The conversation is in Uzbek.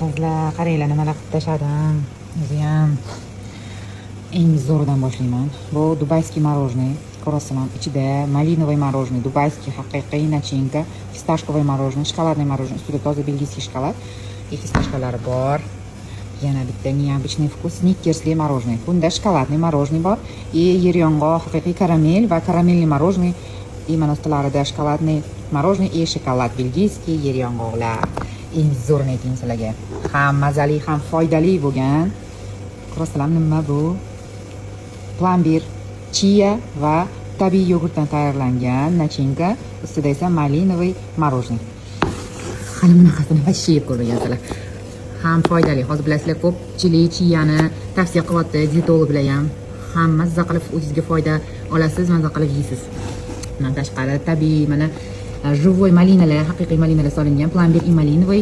Sizlar qaranglar nimalar qilib tashladim. O'ziyam eng zo'ridan boshlayman. Bu dubayskiy мороженое. Ko'rasizlar, ichida malinovoy мороженое, dubayskiy haqiqiy nachinka, fistashkovoy мороженое, shokoladный мороженое, ustida toza belgiyskiy shokolad, и fistashkalari bor. Yana bitta необычный вкус snickersli мороженое. Bunda shokoladный мороженое bor, и yeryong'oq, haqiqiy karamel va karamelli мороженое. И mana ustilarida shokoladный мороженое и shokolad belgiyskiy yeryong'oqlar. Eng zo'rini ayting sizlarga. Ham mazali, ham foydali bo'lgan. Ko'rasizlar nima bu? Plambir, chia va tabiiy yogurtdan tayyorlangan nachinka, ustida esa malinovoy мороженое. Hali bunaqasini вообще yeb ko'rmaganlar. Ham foydali. Hozir bilasizlar, ko'pchilik chiyani tavsiya qilyapti, dietologlar ham. Ham mazza qilib o'zingizga foyda olasiz, mazza qilib yeysiz. Bundan tashqari tabiiy mana живой malinalar, haqiqiy malinalar solingan plambir и malinovoy